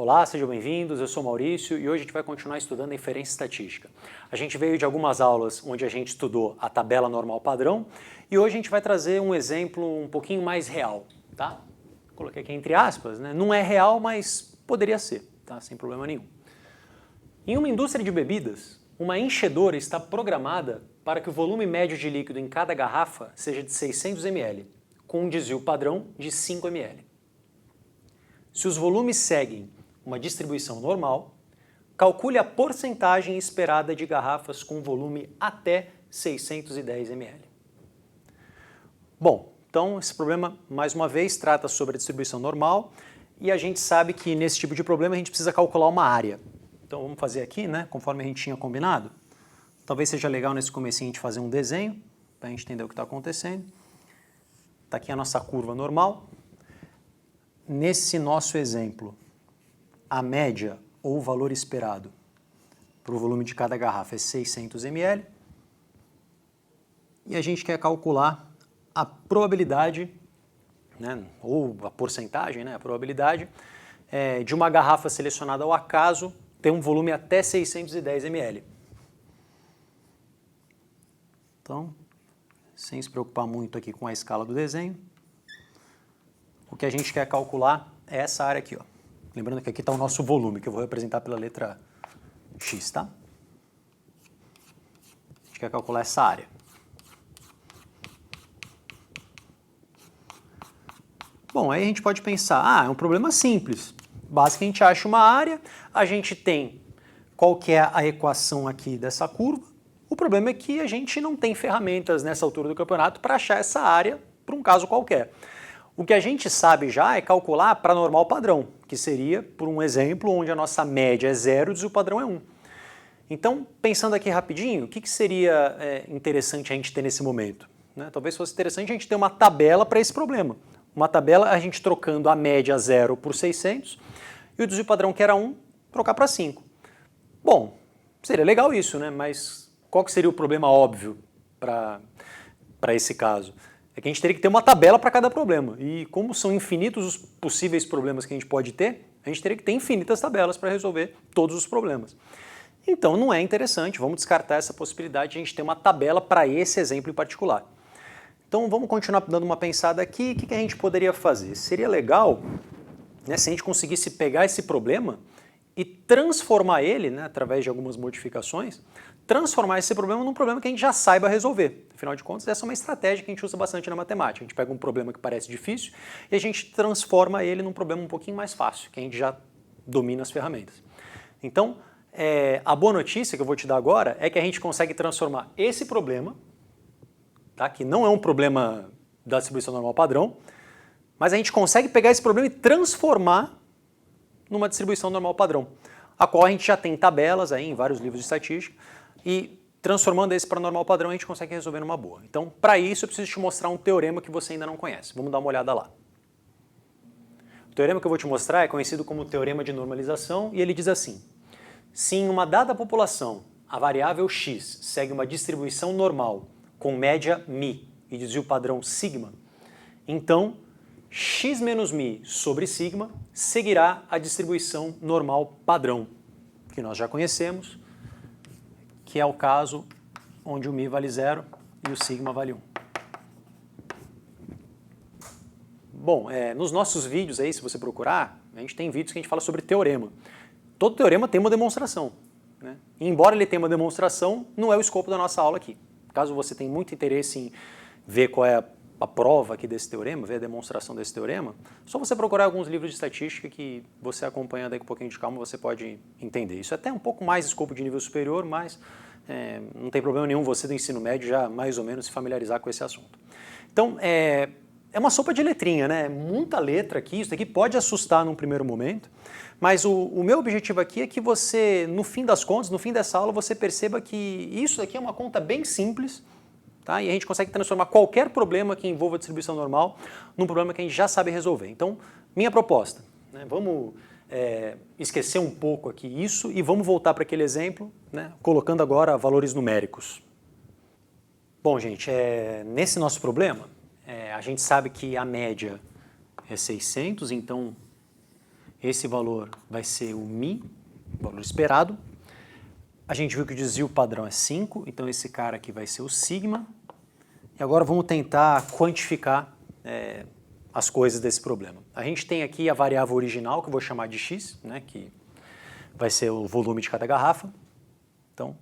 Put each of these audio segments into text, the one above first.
Olá, sejam bem-vindos, eu sou Maurício e hoje a gente vai continuar estudando a inferência estatística. A gente veio de algumas aulas onde a gente estudou a tabela normal padrão e hoje a gente vai trazer um exemplo um pouquinho mais real, tá? Coloquei aqui entre aspas, né? Não é real, mas poderia ser, tá? Sem problema nenhum. Em uma indústria de bebidas, uma enchedora está programada para que o volume médio de líquido em cada garrafa seja de 600 ml, com um desvio padrão de 5 ml. Se os volumes seguem uma distribuição normal, calcule a porcentagem esperada de garrafas com volume até 610 ml. Bom, então esse problema, mais uma vez, trata sobre a distribuição normal e a gente sabe que nesse tipo de problema a gente precisa calcular uma área. Então vamos fazer aqui, né, conforme a gente tinha combinado. Talvez seja legal nesse comecinho a gente fazer um desenho, para a gente entender o que está acontecendo. Está aqui a nossa curva normal. Nesse nosso exemplo, a média ou o valor esperado para o volume de cada garrafa é 600 ml. E a gente quer calcular a probabilidade, né, ou a porcentagem, né, a probabilidade de uma garrafa selecionada ao acaso ter um volume até 610 ml. Então, sem se preocupar muito aqui com a escala do desenho, o que a gente quer calcular é essa área aqui, ó. Lembrando que aqui está o nosso volume, que eu vou representar pela letra X, tá? A gente quer calcular essa área. Bom, aí a gente pode pensar, é um problema simples. Basta que a gente ache uma área, a gente tem qual que é a equação aqui dessa curva. O problema é que a gente não tem ferramentas nessa altura do campeonato para achar essa área para um caso qualquer. O que a gente sabe já é calcular para normal padrão, que seria, por um exemplo, onde a nossa média é 0 e o padrão é 1. Então, pensando aqui rapidinho, o que seria interessante a gente ter nesse momento? Né? Talvez fosse interessante a gente ter uma tabela para esse problema. Uma tabela, a gente trocando a média 0 por 600 e o desvio padrão, que era 1, trocar para 5. Bom, seria legal isso, né? Mas qual que seria o problema óbvio para esse caso? É que a gente teria que ter uma tabela para cada problema. E como são infinitos os possíveis problemas que a gente pode ter, a gente teria que ter infinitas tabelas para resolver todos os problemas. Então não é interessante, vamos descartar essa possibilidade de a gente ter uma tabela para esse exemplo em particular. Então vamos continuar dando uma pensada aqui, o que a gente poderia fazer? Seria legal, né, se a gente conseguisse pegar esse problema e transformar ele, né, através de algumas modificações, transformar esse problema num problema que a gente já saiba resolver. Afinal de contas, essa é uma estratégia que a gente usa bastante na matemática. A gente pega um problema que parece difícil e a gente transforma ele num problema um pouquinho mais fácil, que a gente já domina as ferramentas. Então, a boa notícia que eu vou te dar agora é que a gente consegue transformar esse problema, tá, que não é um problema da distribuição normal padrão, mas a gente consegue pegar esse problema e transformar numa distribuição normal padrão, a qual a gente já tem tabelas aí em vários livros de estatística, e transformando esse para normal padrão a gente consegue resolver numa boa. Então, para isso eu preciso te mostrar um teorema que você ainda não conhece. Vamos dar uma olhada lá. O teorema que eu vou te mostrar é conhecido como teorema de normalização e ele diz assim: se em uma dada população a variável x segue uma distribuição normal com média μ e desvio padrão sigma, então x menos μ sobre sigma seguirá a distribuição normal padrão, que nós já conhecemos, que é o caso onde o μ vale 0 e o sigma vale 1. Bom, nos nossos vídeos aí, se você procurar, a gente tem vídeos que a gente fala sobre teorema. Todo teorema tem uma demonstração, né? E embora ele tenha uma demonstração, não é o escopo da nossa aula aqui. Caso você tenha muito interesse em ver qual é a prova aqui desse teorema, ver a demonstração desse teorema, só você procurar alguns livros de estatística que você acompanhando aí com um pouquinho de calma, você pode entender. Isso é até um pouco mais escopo de nível superior, mas não tem problema nenhum você do ensino médio já mais ou menos se familiarizar com esse assunto. Então, é uma sopa de letrinha, né? Muita letra aqui, isso aqui pode assustar num primeiro momento, mas o meu objetivo aqui é que você, no fim das contas, no fim dessa aula, você perceba que isso aqui é uma conta bem simples, tá? E a gente consegue transformar qualquer problema que envolva a distribuição normal num problema que a gente já sabe resolver. Então, minha proposta, né? Vamos esquecer um pouco aqui isso e vamos voltar para aquele exemplo, né? Colocando agora valores numéricos. Bom, gente, nesse nosso problema, a gente sabe que a média é 600, então esse valor vai ser o μ, o valor esperado. A gente viu que o desvio padrão é 5, então esse cara aqui vai ser o sigma. E agora vamos tentar quantificar as coisas desse problema. A gente tem aqui a variável original, que eu vou chamar de x, né, que vai ser o volume de cada garrafa. Então,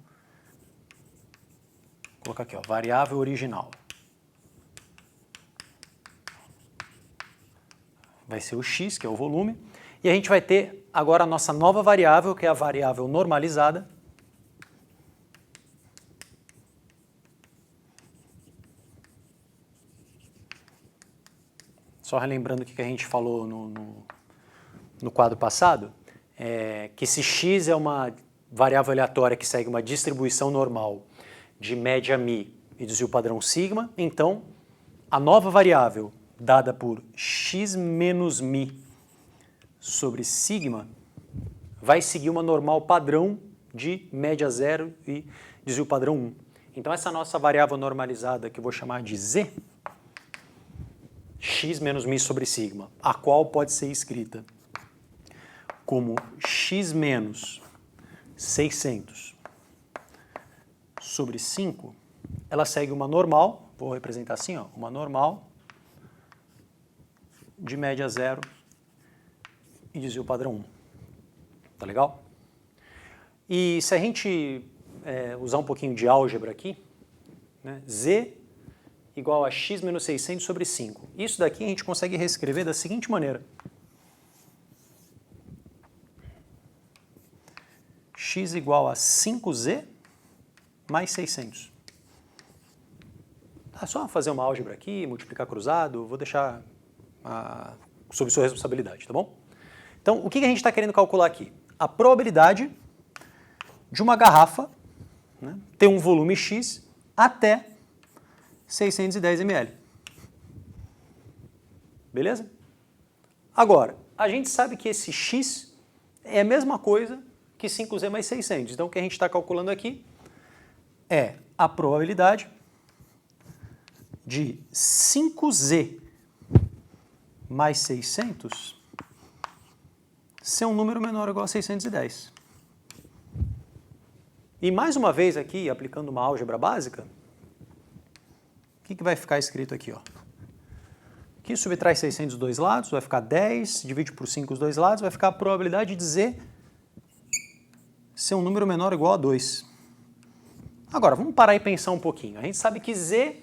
vou colocar aqui, ó, variável original. Vai ser o x, que é o volume. E a gente vai ter agora a nossa nova variável, que é a variável normalizada. Só relembrando o que a gente falou no quadro passado, que se x é uma variável aleatória que segue uma distribuição normal de média μ e desvio padrão sigma, então a nova variável dada por x menos μ sobre sigma vai seguir uma normal padrão de média 0 e desvio padrão 1. Então essa nossa variável normalizada, que eu vou chamar de z, x menos μ sobre sigma, a qual pode ser escrita como x menos 600 sobre 5, ela segue uma normal, vou representar assim, ó, uma normal de média 0 e desvio padrão 1. Tá legal? E se a gente usar um pouquinho de álgebra aqui, né, z igual a x menos 600 sobre 5. Isso daqui a gente consegue reescrever da seguinte maneira. X igual a 5z mais 600. É só fazer uma álgebra aqui, multiplicar cruzado, vou deixar sob sua responsabilidade, tá bom? Então, o que a gente está querendo calcular aqui? A probabilidade de uma garrafa, né, ter um volume x até 610 ml. Beleza? Agora, a gente sabe que esse x é a mesma coisa que 5z mais 600. Então, o que a gente está calculando aqui é a probabilidade de 5z mais 600 ser um número menor ou igual a 610. E mais uma vez aqui, aplicando uma álgebra básica, o que vai ficar escrito aqui? Ó? Aqui subtrai 600 dos dois lados, vai ficar 10, divide por 5 os dois lados, vai ficar a probabilidade de z ser um número menor ou igual a 2. Agora, vamos parar e pensar um pouquinho. A gente sabe que z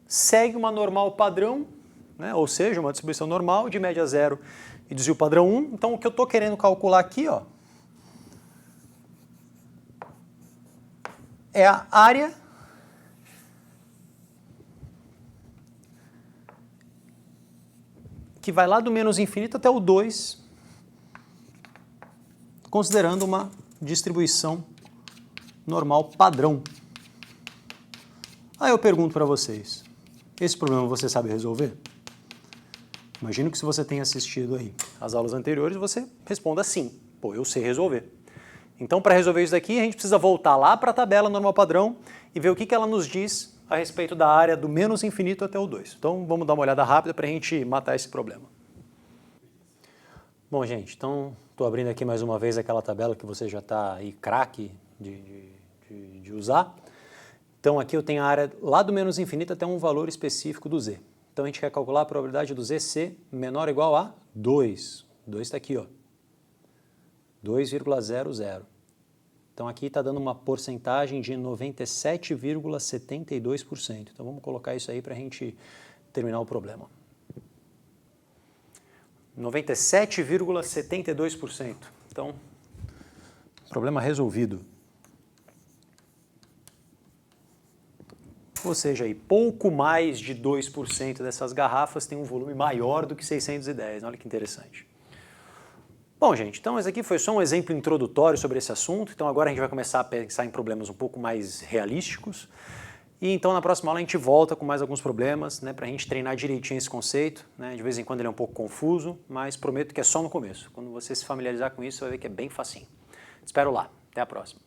segue uma normal padrão, né? Ou seja, uma distribuição normal de média 0 e desvio padrão 1. Então, o que eu estou querendo calcular aqui, ó, é a área que vai lá do menos infinito até o 2, considerando uma distribuição normal padrão. Aí eu pergunto para vocês, esse problema você sabe resolver? Imagino que se você tenha assistido aí as aulas anteriores, você responda sim. Pô, eu sei resolver. Então, para resolver isso daqui, a gente precisa voltar lá para a tabela normal padrão e ver o que ela nos diz a respeito da área do menos infinito até o 2. Então, vamos dar uma olhada rápida para a gente matar esse problema. Bom, gente, então estou abrindo aqui mais uma vez aquela tabela que você já está aí craque de usar. Então, aqui eu tenho a área lá do menos infinito até um valor específico do z. Então, a gente quer calcular a probabilidade do z ser menor ou igual a 2. 2 está aqui, ó. 2,00. Então, aqui está dando uma porcentagem de 97,72%. Então, vamos colocar isso aí para a gente terminar o problema. 97,72%. Então, problema resolvido. Ou seja, aí, pouco mais de 2% dessas garrafas tem um volume maior do que 610. Olha que interessante. Bom, gente, então esse aqui foi só um exemplo introdutório sobre esse assunto. Então agora a gente vai começar a pensar em problemas um pouco mais realísticos. E então na próxima aula a gente volta com mais alguns problemas, né, para a gente treinar direitinho esse conceito. Né? De vez em quando ele é um pouco confuso, mas prometo que é só no começo. Quando você se familiarizar com isso, você vai ver que é bem facinho. Te espero lá. Até a próxima.